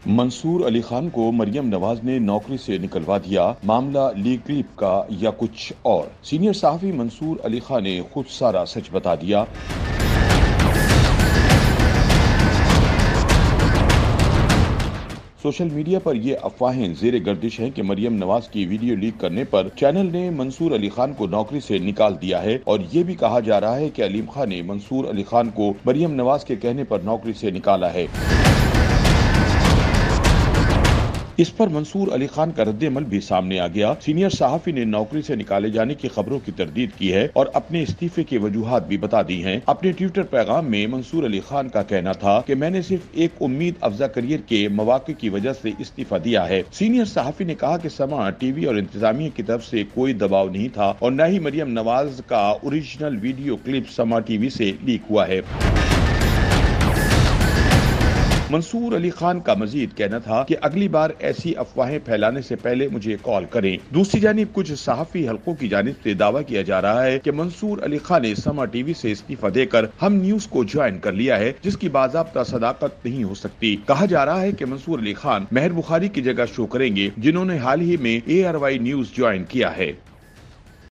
منصور علی خان کو مریم نواز نے نوکری سے نکلوا دیا، معاملہ لیگ کلپ کا یا کچھ اور؟ سینئر صحافی منصور علی خان نے خود سارا سچ بتا دیا۔ سوشل میڈیا پر یہ افواہیں زیر گردش ہیں کہ مریم نواز کی ویڈیو لیک کرنے پر چینل نے منصور علی خان کو نوکری سے نکال دیا ہے، اور یہ بھی کہا جا رہا ہے کہ علیم خان نے منصور علی خان کو مریم نواز کے کہنے پر نوکری سے نکالا ہے۔ اس پر منصور علی خان کا رد عمل بھی سامنے آ گیا۔ سینئر صحافی نے نوکری سے نکالے جانے کی خبروں کی تردید کی ہے اور اپنے استعفے کی وجوہات بھی بتا دی ہیں۔ اپنے ٹویٹر پیغام میں منصور علی خان کا کہنا تھا کہ میں نے صرف ایک امید افزا کریئر کے مواقع کی وجہ سے استعفیٰ دیا ہے۔ سینئر صحافی نے کہا کہ سما ٹی وی اور انتظامیہ کی طرف سے کوئی دباؤ نہیں تھا اور نہ ہی مریم نواز کا اوریجنل ویڈیو کلپ سما ٹی وی سے لیک ہوا ہے۔ منصور علی خان کا مزید کہنا تھا کہ اگلی بار ایسی افواہیں پھیلانے سے پہلے مجھے کال کریں۔ دوسری جانب کچھ صحافی حلقوں کی جانب سے دعویٰ کیا جا رہا ہے کہ منصور علی خان نے سما ٹی وی سے استعفیٰ دے کر ہم نیوز کو جوائن کر لیا ہے، جس کی باضابطہ صداقت نہیں ہو سکتی۔ کہا جا رہا ہے کہ منصور علی خان مہر بخاری کی جگہ شو کریں گے، جنہوں نے حال ہی میں ARY نیوز جوائن کیا ہے۔